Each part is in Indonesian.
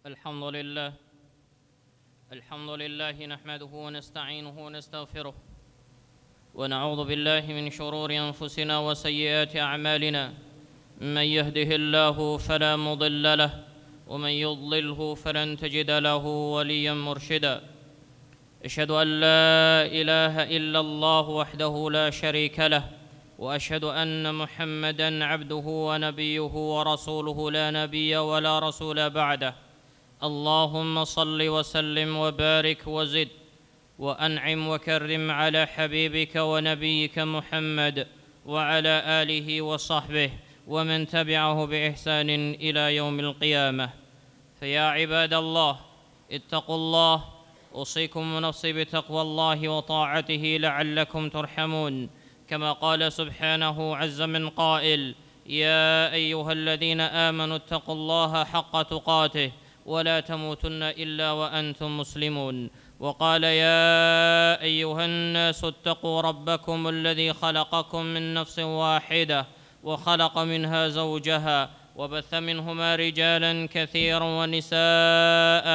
الحمد لله نحمده ونستعينه ونستغفره ونعوذ بالله من شرور أنفسنا وسيئات أعمالنا. من يهده الله فلا مضل له ومن يضلله فلن تجد له وليا مرشدا. أشهد أن لا إله إلا الله وحده لا شريك له وأشهد أن محمدا عبده ونبيه ورسوله لا نبي ولا رسول بعده. اللهم صل وسلم وبارك وزد وأنعم وكرم على حبيبك ونبيك محمد وعلى آله وصحبه ومن تبعه بإحسان إلى يوم القيامة. فيا عباد الله اتقوا الله، أوصيكم ونفسي بتقوى الله وطاعته لعلكم ترحمون، كما قال سبحانه عز من قائل: يا أيها الذين آمنوا اتقوا الله حق تقاته ولا تموتن إلا وأنتم مسلمون. وقال: يا أيها الناس اتقوا ربكم الذي خلقكم من نفس واحدة وخلق منها زوجها وبث منهما رجالا كثيرا ونساء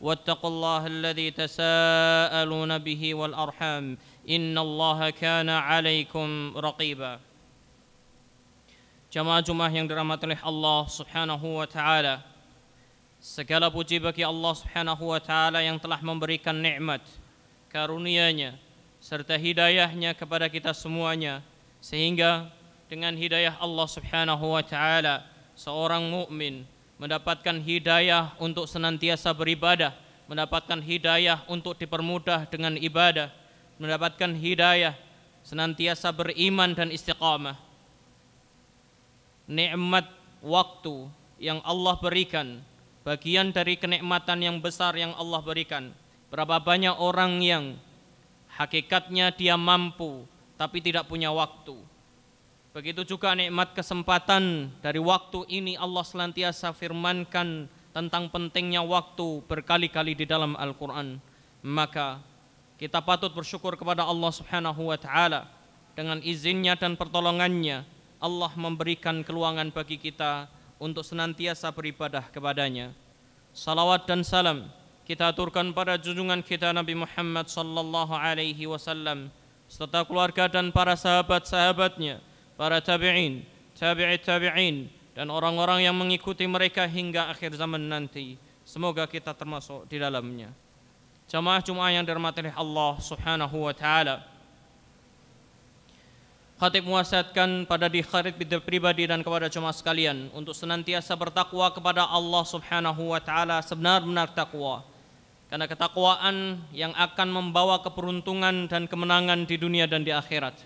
واتقوا الله الذي تساءلون به والأرحام إن الله كان عليكم رقيبا. Jamaah yang dirahmati oleh Allah Subhanahu wa taala, segala puji bagi Allah Subhanahu wa taala yang telah memberikan nikmat, karunia-Nya serta hidayahnya kepada kita semuanya, sehingga dengan hidayah Allah Subhanahu wa taala seorang mukmin mendapatkan hidayah untuk senantiasa beribadah, mendapatkan hidayah untuk dipermudah dengan ibadah, mendapatkan hidayah senantiasa beriman dan istiqamah. Nikmat waktu yang Allah berikan, bagian dari kenikmatan yang besar yang Allah berikan. Berapa banyak orang yang hakikatnya dia mampu tapi tidak punya waktu. Begitu juga nikmat kesempatan dari waktu ini Allah senantiasa firmankan tentang pentingnya waktu berkali-kali di dalam Al-Quran. Maka kita patut bersyukur kepada Allah Subhanahu wa taala. Dengan izinnya dan pertolongannya Allah memberikan keluangan bagi kita untuk senantiasa beribadah kepadanya. Salawat dan salam kita aturkan pada junjungan kita Nabi Muhammad sallallahu alaihi wasallam serta keluarga dan para sahabat-sahabatnya, para tabi'in, tabi'it tabi'in, dan orang-orang yang mengikuti mereka hingga akhir zaman nanti. Semoga kita termasuk di dalamnya. Jamaah Jumat yang dirahmati oleh Allah Subhanahu wa taala, Khatib mewasiatkan pada diri pribadi dan kepada jemaah sekalian untuk senantiasa bertakwa kepada Allah Subhanahu wa taala sebenar-benar takwa. Karena ketakwaan yang akan membawa keberuntungan dan kemenangan di dunia dan di akhirat.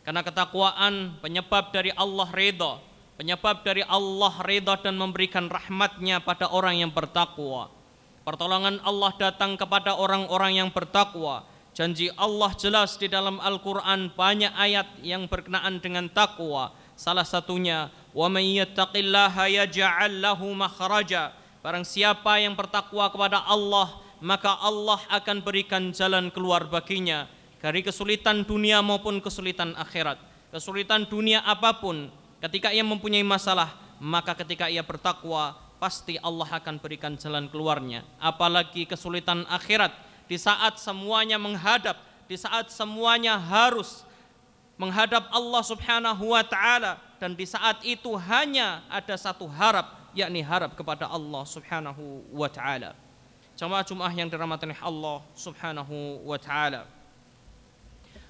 Karena ketakwaan penyebab dari Allah ridha, penyebab dari Allah ridha dan memberikan rahmatnya pada orang yang bertakwa. Pertolongan Allah datang kepada orang-orang yang bertakwa. Janji Allah jelas di dalam Al-Quran, banyak ayat yang berkenaan dengan takwa. Salah satunya, wa may yattaqillaha yaj'al lahu makhraja. Barang siapa yang bertakwa kepada Allah, maka Allah akan berikan jalan keluar baginya dari kesulitan dunia maupun kesulitan akhirat. Kesulitan dunia apapun, ketika ia mempunyai masalah, maka ketika ia bertakwa, pasti Allah akan berikan jalan keluarnya. Apalagi kesulitan akhirat, di saat semuanya menghadap, di saat semuanya harus menghadap Allah Subhanahu wa taala, dan di saat itu hanya ada satu harap, yakni harap kepada Allah Subhanahu wa taala. Jamaah Jumat yang dirahmati oleh Allah Subhanahu wa taala.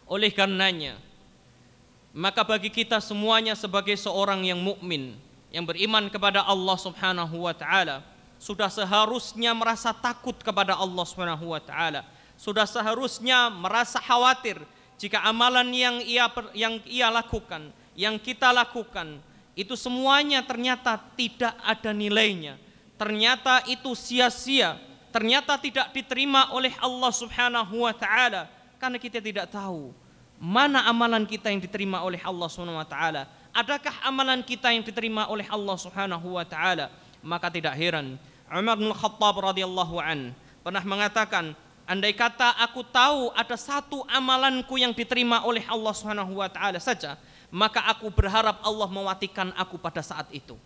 Oleh karenanya, maka bagi kita semuanya sebagai seorang yang mukmin, yang beriman kepada Allah Subhanahu wa taala, sudah seharusnya merasa takut kepada Allah Subhanahu wa taala. Sudah seharusnya merasa khawatir jika amalan yang ia lakukan, yang kita lakukan, itu semuanya ternyata tidak ada nilainya. Ternyata itu sia-sia, ternyata tidak diterima oleh Allah Subhanahu wa taala, karena kita tidak tahu mana amalan kita yang diterima oleh Allah Subhanahu wa taala. Adakah amalan kita yang diterima oleh Allah Subhanahu wa taala? Maka tidak heran Umar bin Khattab radhiyallahu an pernah mengatakan, andai kata aku tahu ada satu amalanku yang diterima oleh Allah Subhanahu wa taala saja, maka aku berharap Allah mewatikan aku pada saat itu.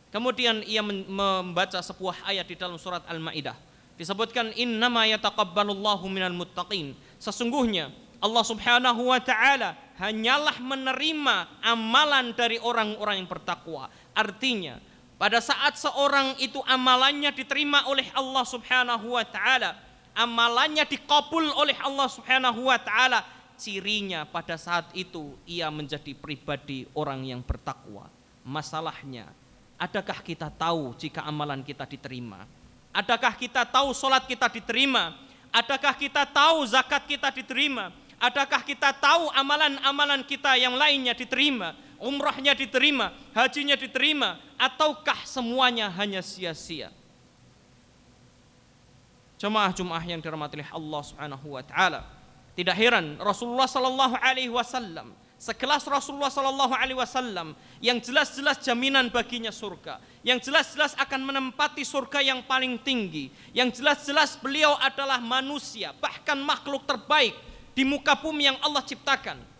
Kemudian ia membaca sebuah ayat di dalam surat Al-Maidah. Disebutkan innama yataqabbalullahu minal muttaqin. Sesungguhnya Allah Subhanahu wa taala hanyalah menerima amalan dari orang-orang yang bertakwa. Artinya, pada saat seorang itu amalannya diterima oleh Allah Subhanahu wa taala, amalannya dikabul oleh Allah Subhanahu wa taala, cirinya pada saat itu ia menjadi pribadi orang yang bertakwa. Masalahnya, adakah kita tahu jika amalan kita diterima? Adakah kita tahu solat kita diterima? Adakah kita tahu zakat kita diterima? Adakah kita tahu amalan-amalan kita yang lainnya diterima? Umrahnya diterima, hajinya diterima, ataukah semuanya hanya sia-sia? Jemaah-jemaah yang dirahmati Allah Subhanahu wa taala, tidak heran Rasulullah sallallahu alaihi wasallam, sekelas Rasulullah sallallahu alaihi wasallam yang jelas-jelas jaminan baginya surga, yang jelas-jelas akan menempati surga yang paling tinggi, yang jelas-jelas beliau adalah manusia, bahkan makhluk terbaik di muka bumi yang Allah ciptakan.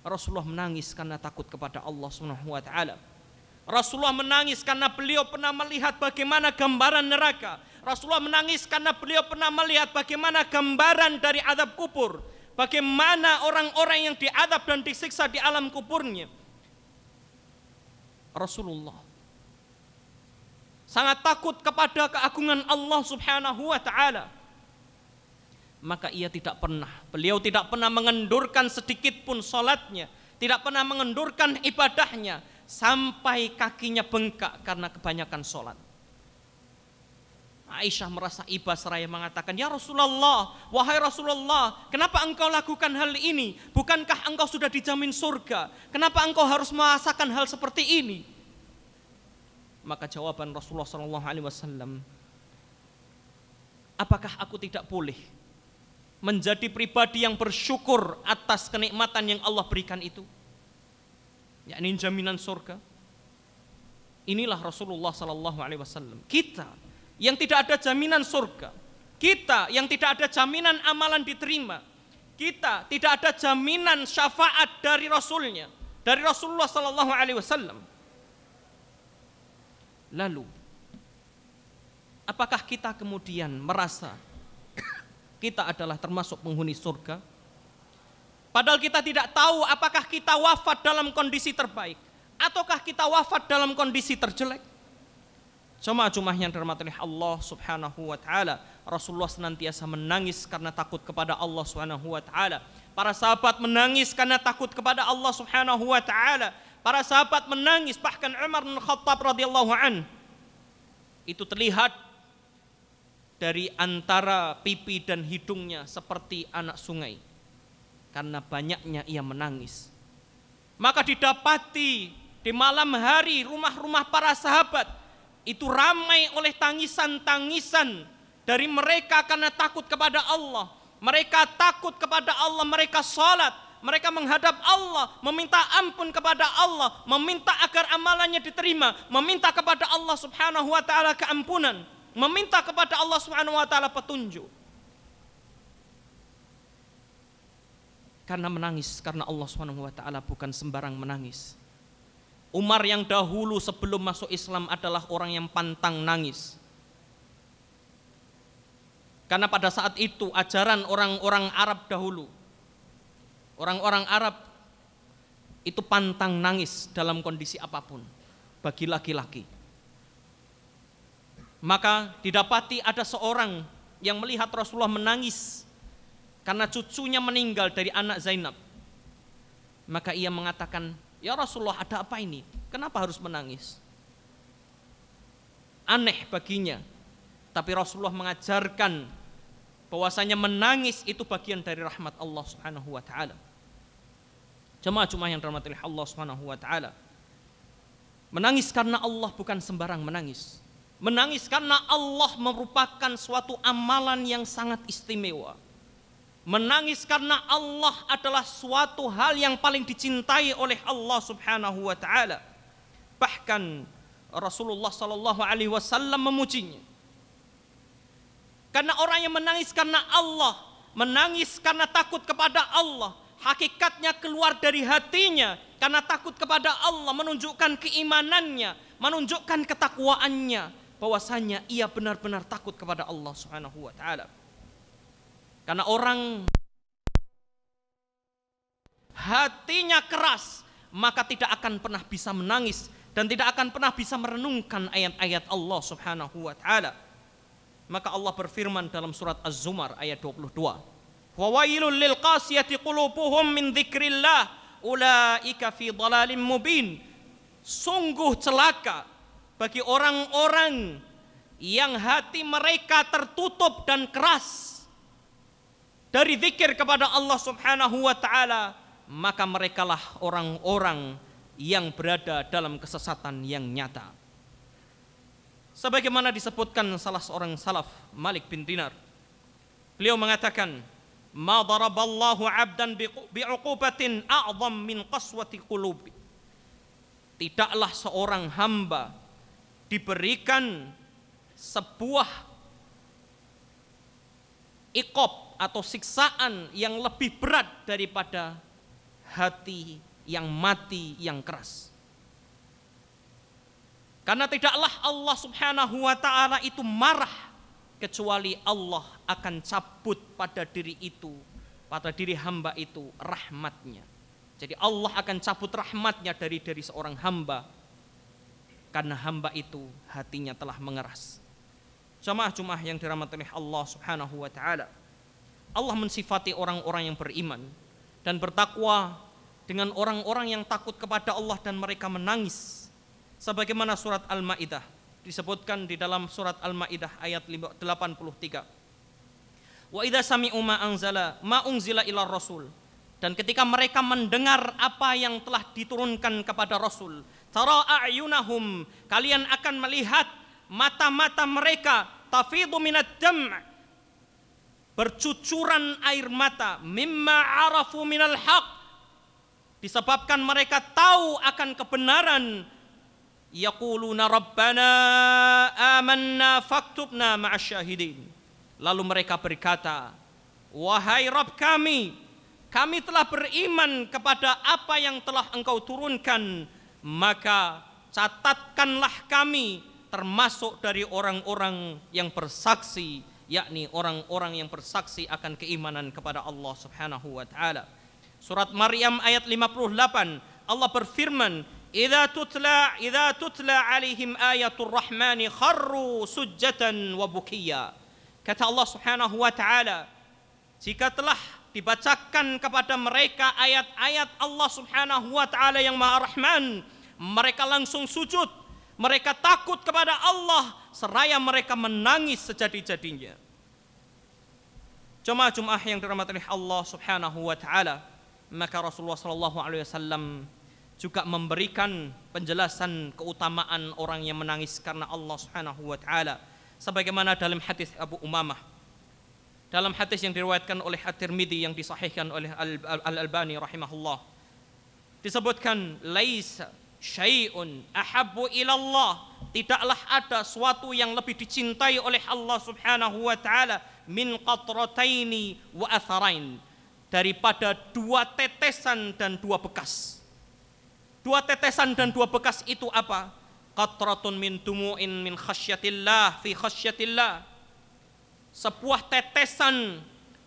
Rasulullah menangis karena takut kepada Allah Subhanahu wa taala. Rasulullah menangis karena beliau pernah melihat bagaimana gambaran neraka. Rasulullah menangis karena beliau pernah melihat bagaimana gambaran dari azab kubur, bagaimana orang-orang yang diadab dan disiksa di alam kuburnya. Rasulullah sangat takut kepada keagungan Allah Subhanahu wa taala. Maka beliau tidak pernah mengendurkan sedikit pun salatnya, tidak pernah mengendurkan ibadahnya sampai kakinya bengkak karena kebanyakan salat. Aisyah merasa iba seraya mengatakan, "Ya Rasulullah, wahai Rasulullah, kenapa engkau lakukan hal ini? Bukankah engkau sudah dijamin surga? Kenapa engkau harus merasakan hal seperti ini?" Maka jawaban Rasulullah SAW, "Apakah aku tidak boleh menjadi pribadi yang bersyukur atas kenikmatan yang Allah berikan itu, yakni jaminan surga?" Inilah Rasulullah SAW. Kita yang tidak ada jaminan surga, kita yang tidak ada jaminan amalan diterima, kita tidak ada jaminan syafaat dari Rasulnya, dari Rasulullah SAW. Lalu, apakah kita kemudian merasa kita adalah termasuk penghuni surga? Padahal kita tidak tahu apakah kita wafat dalam kondisi terbaik ataukah kita wafat dalam kondisi terjelek. Jemaah-jemaah yang dirahmati Allah Subhanahu wa taala, Rasulullah senantiasa menangis karena takut kepada Allah Subhanahu wa taala. Para sahabat menangis karena takut kepada Allah Subhanahu wa taala. Para sahabat menangis, bahkan Umar bin Khattab radhiyallahu an, itu terlihat dari antara pipi dan hidungnya seperti anak sungai karena banyaknya ia menangis. Maka didapati di malam hari rumah-rumah para sahabat itu ramai oleh tangisan-tangisan dari mereka karena takut kepada Allah. Mereka takut kepada Allah, mereka salat, mereka menghadap Allah, meminta ampun kepada Allah, meminta agar amalannya diterima, meminta kepada Allah Subhanahu wa taala keampunan, meminta kepada Allah Subhanahu wa taala petunjuk. Karena menangis karena Allah Subhanahu wa taala, bukan sembarang menangis. Umar yang dahulu sebelum masuk Islam adalah orang yang pantang nangis. Karena pada saat itu ajaran orang-orang Arab dahulu, orang-orang Arab itu pantang nangis dalam kondisi apapun bagi laki-laki. Maka didapati ada seorang yang melihat Rasulullah menangis karena cucunya meninggal dari anak Zainab. Maka ia mengatakan, "Ya Rasulullah, ada apa ini? Kenapa harus menangis?" Aneh baginya, tapi Rasulullah mengajarkan bahwasanya menangis itu bagian dari rahmat Allah Subhanahu wa taala. Jemaah-jemaah yang dirahmati Allah Subhanahu wa taala, menangis karena Allah bukan sembarang menangis. Menangis karena Allah merupakan suatu amalan yang sangat istimewa. Menangis karena Allah adalah suatu hal yang paling dicintai oleh Allah Subhanahu wa taala. Bahkan Rasulullah sallallahu alaihi wasallam memujinya. Karena orang yang menangis karena Allah, menangis karena takut kepada Allah, hakikatnya keluar dari hatinya karena takut kepada Allah, menunjukkan keimanannya, menunjukkan ketakwaannya, bahwasanya ia benar-benar takut kepada Allah Subhanahu wa taala. Karena orang hatinya keras, maka tidak akan pernah bisa menangis dan tidak akan pernah bisa merenungkan ayat-ayat Allah Subhanahu wa taala. Maka Allah berfirman dalam surat Az-Zumar ayat 22, "Wa wailul lil qasiyati qulubuhum min dzikrillah, ulaika fi dhalalin mubin." Sungguh celaka bagi orang-orang yang hati mereka tertutup dan keras dari zikir kepada Allah Subhanahu wa taala, maka merekalah orang-orang yang berada dalam kesesatan yang nyata. Sebagaimana disebutkan salah seorang salaf, Malik bin Dinar, beliau mengatakan, "Ma daraballahu 'abdan bi'uqubatin a'zam min qaswati qulubi." Tidaklah seorang hamba diberikan sebuah iqab atau siksaan yang lebih berat daripada hati yang mati, yang keras. Karena tidaklah Allah Subhanahu wa taala itu marah, kecuali Allah akan cabut pada diri itu, pada diri hamba itu rahmatnya. Jadi Allah akan cabut rahmatnya dari seorang hamba, karena hamba itu hatinya telah mengeras. Jamaah-jamaah yang dirahmati Allah Subhanahu wa taala, Allah mensifati orang-orang yang beriman dan bertakwa dengan orang-orang yang takut kepada Allah dan mereka menangis. Sebagaimana surat Al-Maidah disebutkan di dalam surat Al-Maidah ayat 83. Wa idza sami'u ma unzila ila rasul. Dan ketika mereka mendengar apa yang telah diturunkan kepada Rasul, tara a'yunahum, kalian akan melihat mata-mata mereka tafidu minad dam', bercucuran air mata, mimma arafu minal haq, disebabkan mereka tahu akan kebenaran. Yaquluna rabbana amanna faktubna ma'asyahidin. Lalu mereka berkata, wahai Rabb kami telah beriman kepada apa yang telah Engkau turunkan, maka catatkanlah kami termasuk dari orang-orang yang bersaksi, yakni orang-orang yang bersaksi akan keimanan kepada Allah Subhanahu wa taala. Surat Maryam ayat 58, Allah berfirman, "Idza tutla 'alaihim ayatul rahmani kharru sujjatan wa bukiya." Kata Allah Subhanahu wa taala, jika telah dibacakan kepada mereka ayat-ayat Allah Subhanahu wa taala yang Maha Rahman, mereka langsung sujud, mereka takut kepada Allah seraya mereka menangis sejadi-jadinya. Jemaah yang dirahmati Allah Subhanahu wa taala, maka Rasulullah sallallahu alaihi wasallam juga memberikan penjelasan keutamaan orang yang menangis karena Allah Subhanahu wa taala, sebagaimana dalam hadis Abu Umamah, dalam hadis yang diriwayatkan oleh At-Tirmidzi yang disahihkan oleh Al-Albani rahimahullah, disebutkan, laisa syai'un ahabbu ilallah, tidaklah ada suatu yang lebih dicintai oleh Allah Subhanahu wa taala min qatrataini wa atharain, daripada dua tetesan dan dua bekas. Dua tetesan dan dua bekas itu apa? Qatratun min dumu'in min khasyatillah fi khasyatillah, sebuah tetesan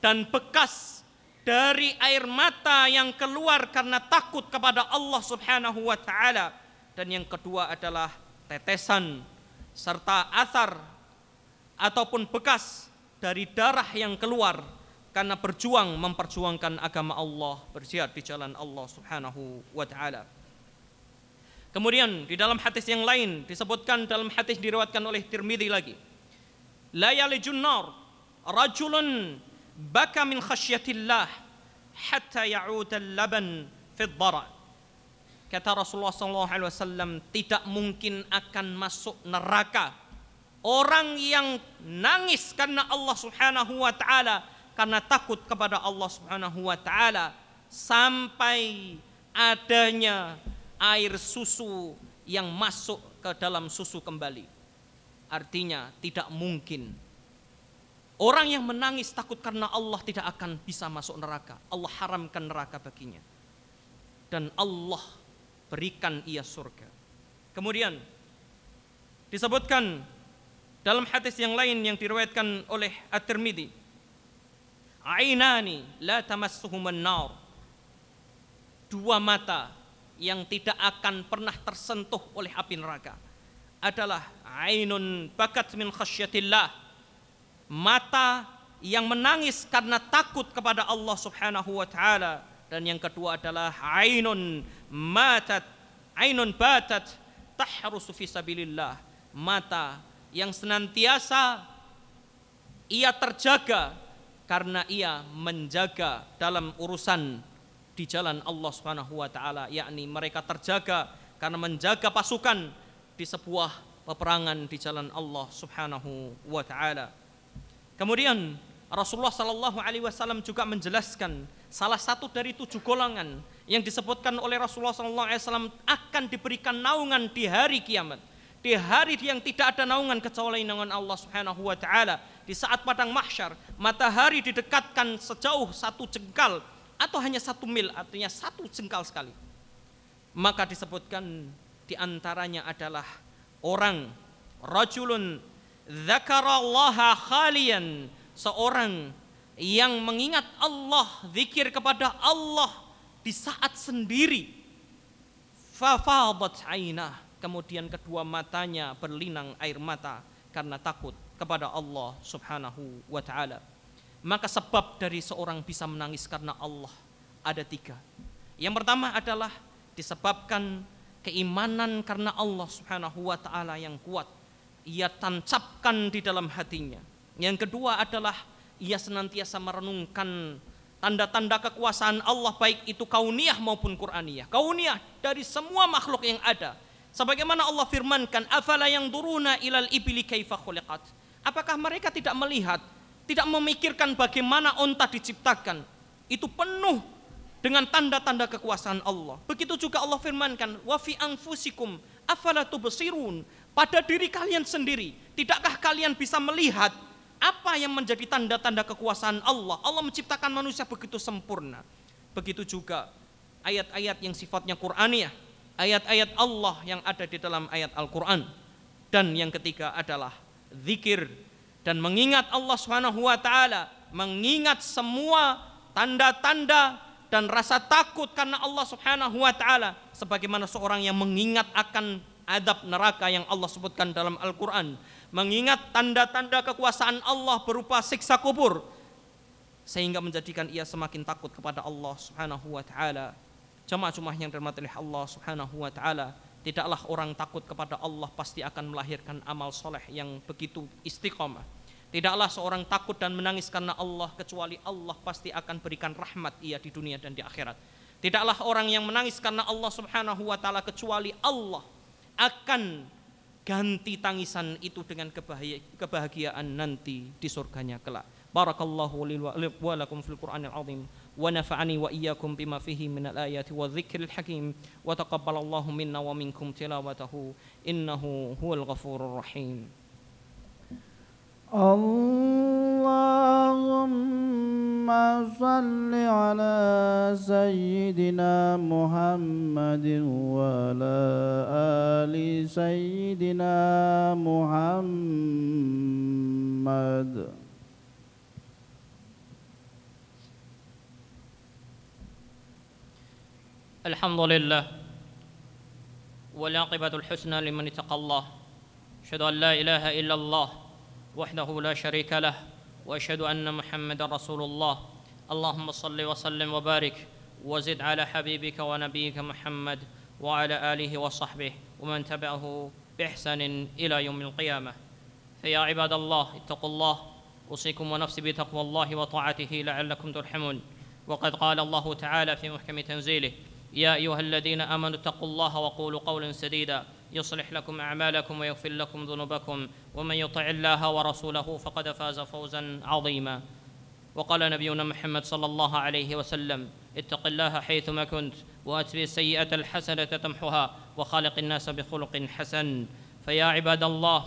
dan bekas dari air mata yang keluar karena takut kepada Allah Subhanahu wa taala. Dan yang kedua adalah tetesan serta athar ataupun bekas dari darah yang keluar karena berjuang memperjuangkan agama Allah, berjihad di jalan Allah Subhanahu wa taala. Kemudian di dalam hadis yang lain disebutkan, dalam hadis diriwayatkan oleh Tirmidzi lagi, la yalijun nar rajulun baka min khasyatillah hatta ya'ud al-laban fi ad-dara. Kata Rasulullah SAW, tidak mungkin akan masuk neraka orang yang nangis karena Allah Subhanahu wa taala, karena takut kepada Allah Subhanahu wa taala, sampai adanya air susu yang masuk ke dalam susu kembali. Artinya tidak mungkin orang yang menangis takut karena Allah tidak akan bisa masuk neraka. Allah haramkan neraka baginya, dan Allah berikan ia surga. Kemudian Disebutkan dalam hadis yang lain yang diriwayatkan oleh At-Tirmidzi, ainani la tamassuhumun nar, dua mata yang tidak akan pernah tersentuh oleh api neraka adalah ainun bakat min khasyatillah, mata yang menangis karena takut kepada Allah Subhanahu wa taala, dan yang kedua adalah ainun batat tahrusu fi sabilillah, mata yang senantiasa ia terjaga karena ia menjaga dalam urusan di jalan Allah Subhanahu wa taala, yakni mereka terjaga karena menjaga pasukan di sebuah peperangan di jalan Allah Subhanahu wa taala. Kemudian Rasulullah sallallahu alaihi wasallam juga menjelaskan salah satu dari 7 golongan yang disebutkan oleh Rasulullah sallallahu alaihi wasallam akan diberikan naungan di hari kiamat, di hari yang tidak ada naungan kecuali naungan Allah Subhanahu wa taala. Di saat padang mahsyar, matahari didekatkan sejauh 1 jengkal atau hanya 1 mil, artinya 1 jengkal sekali. Maka disebutkan di antaranya adalah orang rajulun dzakarallaha khalian, seorang yang mengingat Allah, zikir kepada Allah di saat sendiri. Fafadat ainah, kemudian kedua matanya berlinang air mata karena takut kepada Allah Subhanahu wa taala. Maka sebab dari seorang bisa menangis karena Allah ada 3. Yang pertama adalah disebabkan keimanan karena Allah Subhanahu wa taala yang kuat, ia tancapkan di dalam hatinya. Yang kedua adalah ia senantiasa merenungkan tanda-tanda kekuasaan Allah, baik itu kauniyah maupun Qur'aniyah. Kauniyah dari semua makhluk yang ada. Sebagaimana Allah firmankan, afala yanzuruna ilal ibli kaifa khuliqat. Apakah mereka tidak melihat, tidak memikirkan bagaimana onta diciptakan? Itu penuh dengan tanda-tanda kekuasaan Allah. Begitu juga Allah firmankan, wa fi anfusikum afala tubsirun. Pada diri kalian sendiri, tidakkah kalian bisa melihat apa yang menjadi tanda-tanda kekuasaan Allah? Allah menciptakan manusia begitu sempurna. Begitu juga ayat-ayat yang sifatnya Qur'aniyah, ayat-ayat Allah yang ada di dalam ayat Al-Quran. Dan yang ketiga adalah zikir dan mengingat Allah Subhanahu wa taala, mengingat semua tanda-tanda dan rasa takut karena Allah Subhanahu wa taala, sebagaimana seorang yang mengingat akan adab neraka yang Allah sebutkan dalam Al-Quran, mengingat tanda-tanda kekuasaan Allah berupa siksa kubur, sehingga menjadikan ia semakin takut kepada Allah Subhanahu wa taala. Jemaah-jemaah yang dirahmati Allah Subhanahu wa taala, tidaklah orang takut kepada Allah pasti akan melahirkan amal soleh yang begitu istiqomah. Tidaklah seorang takut dan menangis karena Allah kecuali Allah pasti akan berikan rahmat ia di dunia dan di akhirat. Tidaklah orang yang menangis karena Allah Subhanahu wa taala kecuali Allah akan ganti tangisan itu dengan kebahagiaan nanti di surganya kelak. Barakallahu li wa lakum fil Qur'anil azim wa nafa'ani wa iyyakum bima fihi minal ayati wadh-dhikril hakim wa taqabbalallahu minna wa minkum tilawatahu innahu huwal ghafurur rahim. Allahumma salli ala sayyidina Muhammadin wa ala ali sayyidina Muhammad. Alhamdulillah wal aqibatul husna liman ittaqallah. Asyhadu an la ilaha illallah wahdahu la syarika lah wa asyhadu anna Muhammadar Rasulullah. Allahumma salli wa sallim wa barik wa zid ala habibika wa nabiyyika Muhammad wa ala alihi wa sahbihi wa man tabi'ahu bi ihsanin ila yaumil qiyamah. Fa ya ibadallah ittaqullah usikum wa nafsi bi taqwallahi wa ta'atihi la'allakum turhamun. Wa qad qala Allah ta'ala fi muhkami tanzilih, يا أيها الذين آمنوا اتقوا الله وقولوا قولا سديدا يصلح لكم أعمالكم ويغفر لكم ذنوبكم ومن يطع الله ورسوله فقد فاز فوزا عظيما. وقال نبينا محمد صلى الله عليه وسلم اتق الله حيثما كنت وأتبع السيئة الحسنة تمحها وخالق الناس بخلق حسن. فيا عباد الله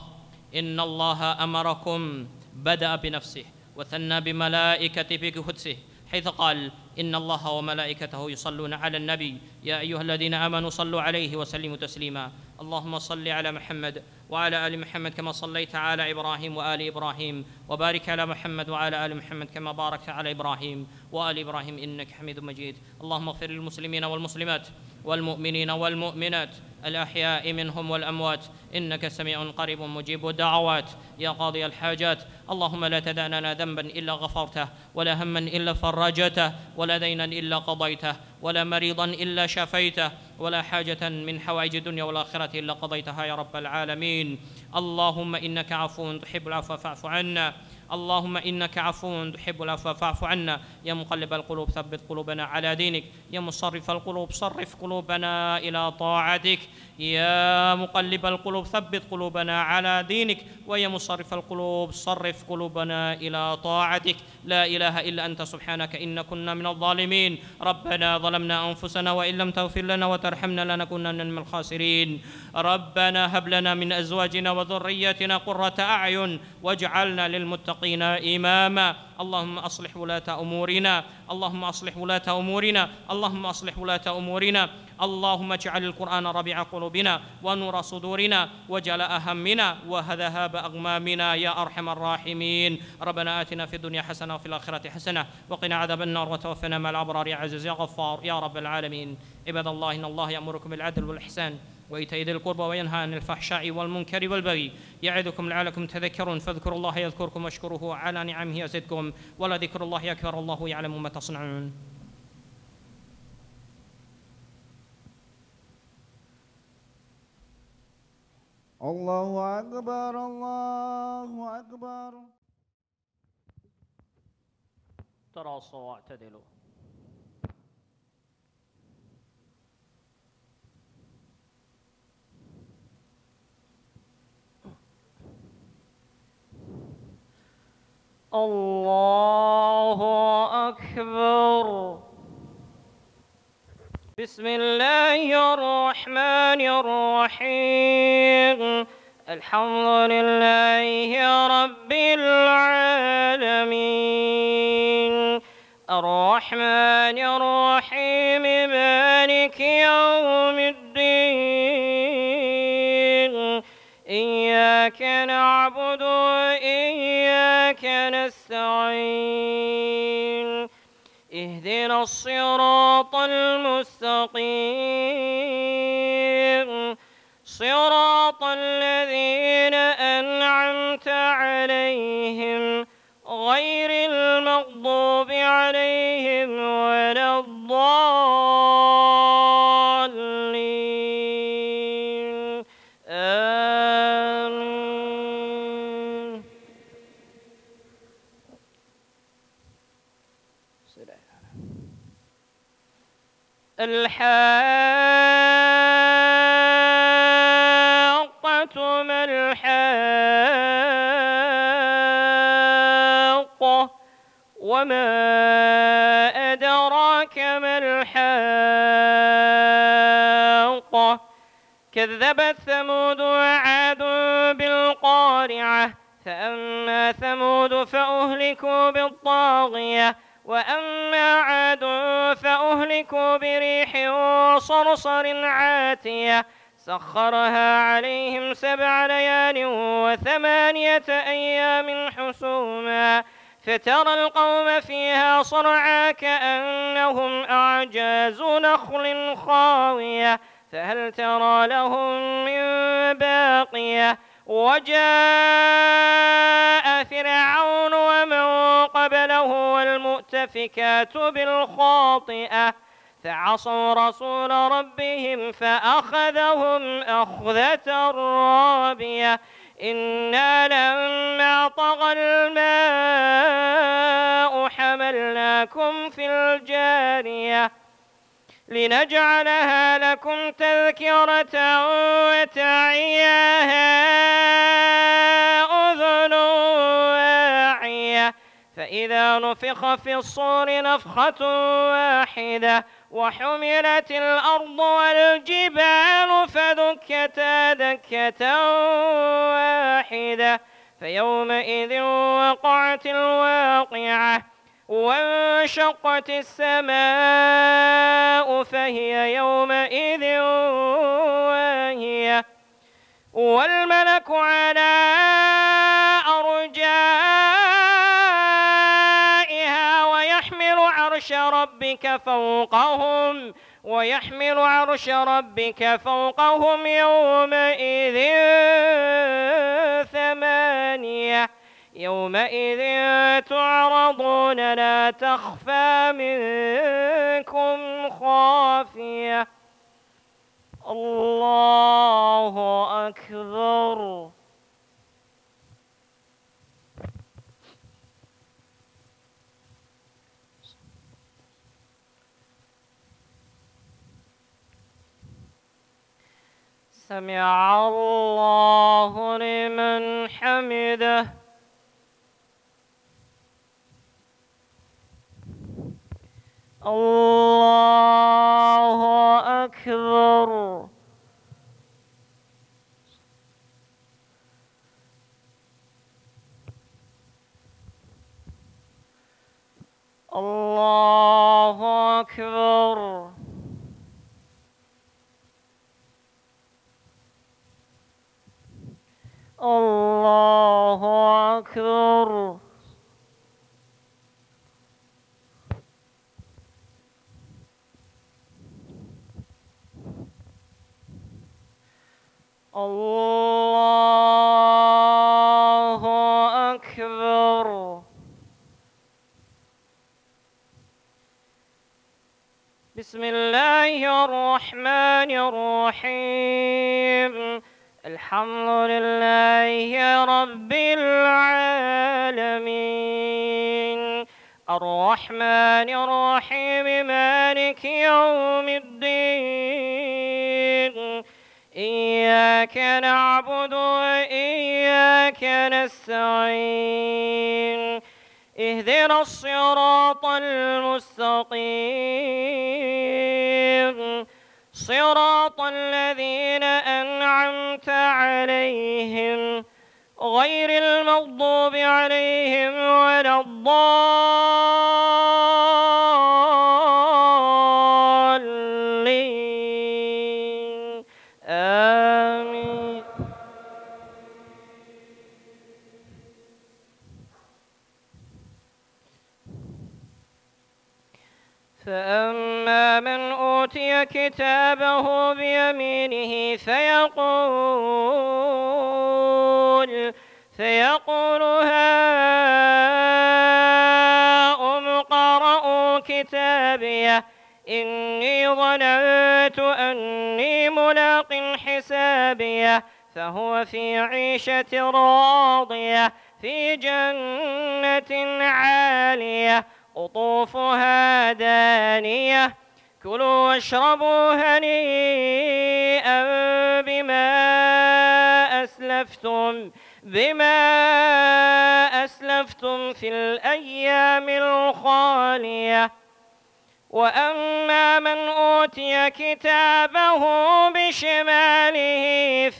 إن الله أمركم بدأ بنفسه وثنى بملائكته بقدسه حيث قال إن الله وملائكته يصلون على النبي يا أيها الذين آمنوا صلوا عليه وسلموا تسليما. اللهم صل على محمد وعلى آل محمد كما صليت على إبراهيم وآل إبراهيم، وبارك على محمد وعلى آل محمد كما باركت على إبراهيم وآل إبراهيم إنك حميد مجيد. اللهم اغفر للمسلمين والمسلمات والمؤمنين والمؤمنات الأحياء منهم والأموات، إنك سميع قريب مجيب الدعوات يا قاضي الحاجات. اللهم لا تدع لنا ذنبا إلا غفرته، ولا هما إلا فرجته، ولا دينا إلا قضيته، ولا مريضا إلا شفيته، ولا حاجة من حوائج الدنيا والآخرة إلا قضيتها يا رب العالمين. اللهم إنك عفو تحب العفو فاعف عنا، اللهم إنك عفو تحب العفو فاعف عنا. يا مقلب القلوب ثبت قلوبنا على دينك، يا مصرف القلوب صرف قلوبنا إلى طاعتك، يا مقلب القلوب ثبت قلوبنا على دينك، ويا مصرف القلوب صرف قلوبنا إلى طاعتك. لا إله إلا أنت سبحانك إنا كنا من الظالمين. ربنا ظلمنا أنفسنا وإن لم تغفر لنا وترحمنا لنكونن من الخاسرين. ربنا هب لنا من أزواجنا وذرياتنا قرة أعين واجعلنا للمتقين إماما. اللهم أصلح ولاة أمورنا، اللهم أصلح ولاة أمورنا، اللهم أصلح ولاة أمورنا. اللهم اجعل القرآن ربيع قلوبنا ونور صدورنا وجلاء همنا وذهاب أغمامنا يا أرحم الراحمين. ربنا آتنا في الدنيا حسنة وفي الآخرة حسنة وقنا عذاب النار وتوفنا مع الأبرار يا عزيز يا غفار يا رب العالمين. عباد الله، إن الله يأمركم بالعدل والإحسان وإيتاء ذي القربى وينهى عن الفحشاء والمنكر والبغي يعظكم لعلكم تذكرون. فاذكروا الله يذكركم واشكروه على نعمه يزدكم ولذكر الله أكبر والله يعلم ما تصنعون. الله أكبر الله أكبر. تراصوا واعتدلوا. الله أكبر. بسم الله الرحمن الرحيم. الحمد لله رب العالمين الرحمن الرحيم مالك يوم الدين. إياك نعبد وإياك نستعين. اهدنا الصراط المستقيم صراط الذين أنعمت عليهم غير المغضوب عليهم ولا الضالين. آمين. الحاقة ما الحاقة وما أدراك ما الحاقة. كذبت ثمود وعاد بالقارعة. فأما ثمود فأهلكوا بالطاغية وأما عاد فأهلكوا بريح صرصر عاتية سخرها عليهم 7 ليال و8 أيام حسوما فترى القوم فيها صرعى كأنهم أعجاز نخل خاوية فهل ترى لهم من باقية. وجاء فرعون ومن قبله والمؤتفكات بالخاطئة فعصوا رسول ربهم فأخذهم أخذة رابية. إنا لما طغى الماء حملناكم في الجارية لنجعلها لكم تذكرة وتعيها أذن واعية. فإذا نفخ في الصور نفخة واحدة وحملت الأرض والجبال فدكتا دكة واحدة فيومئذ وقعت الواقعة وانشقت السماء فهي يومئذ واهية. والملك على أرجائها ويحمل عرش ربك فوقهم يومئذ ثمانية يومئذ تعرضون لا تخفى منكم خافية. الله أكبر. سمع الله لمن حمده. الله أكبر. الله أكبر. الله أكبر. الله أكبر. بسم الله الرحمن الرحيم. الحمد لله رب العالمين الرحمن الرحيم مالك يوم الدين إياك نعبد وإياك نستعين اهدنا الصراط المستقيم صراط الذين أنعمت عليهم غير المغضوب عليهم ولا الضالين آمين. فأما من أوتي كتابه بيمينه فيقول هاؤم اقرءوا كتابيه إني ظننت أني ملاق حسابيه فهو في عيشة راضية في جنة عالية قطوفها دانية كلوا واشربوا هنيئا بما أسلفتم في الأيام الخالية. وأما من أوتي كتابه بشماله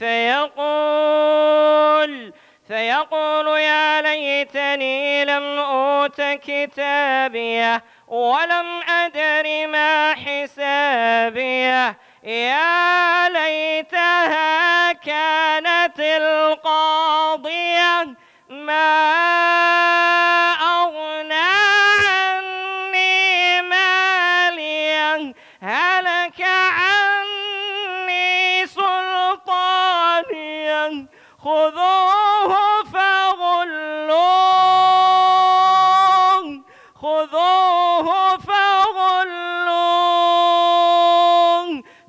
فيقول يا ليتني لم أوت كتابيه ولم أدر ما حسابيه يا ليتها كانت القاضية ما أغنى عني ماليه هلك عني سلطانيه خذوه فغلوه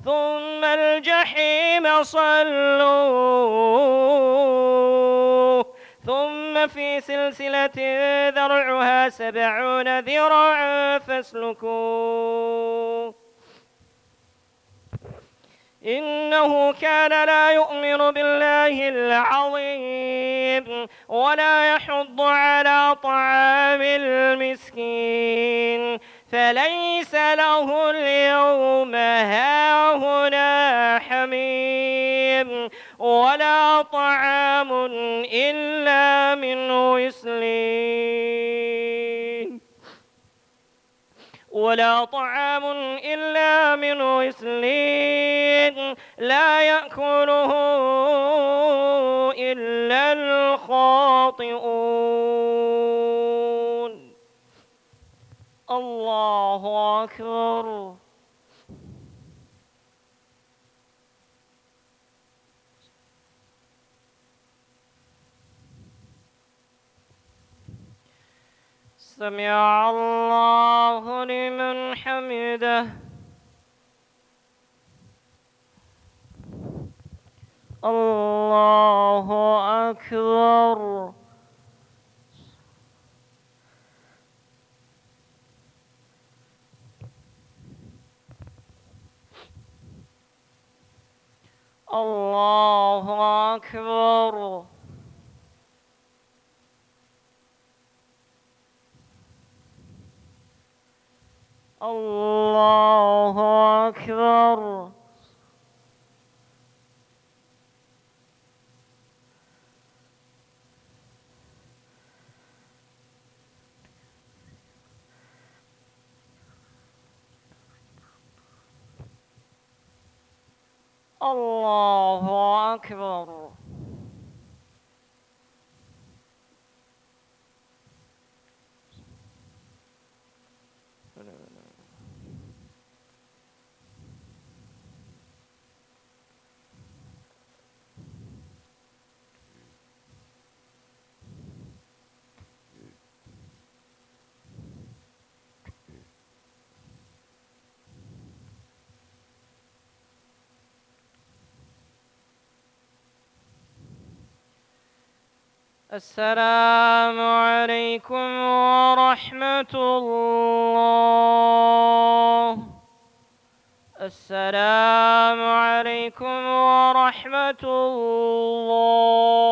ثم الجحيم صلوه ثم في سلسلة ذرعها 70 ذراعا فاسلكوه إنه كان لا يؤمن بالله العظيم ولا يحض على طعام المسكين فليس له اليوم هاهنا حميم ولا طعام إلا من غسلين ولا طعام إلا من غسلين لا يأكله إلا الخاطئون. الله أكبر. سمع الله لمن حمده. الله أكبر. الله أكبر. الله أكبر. الله أكبر. السلام عليكم ورحمة الله. السلام عليكم ورحمة الله.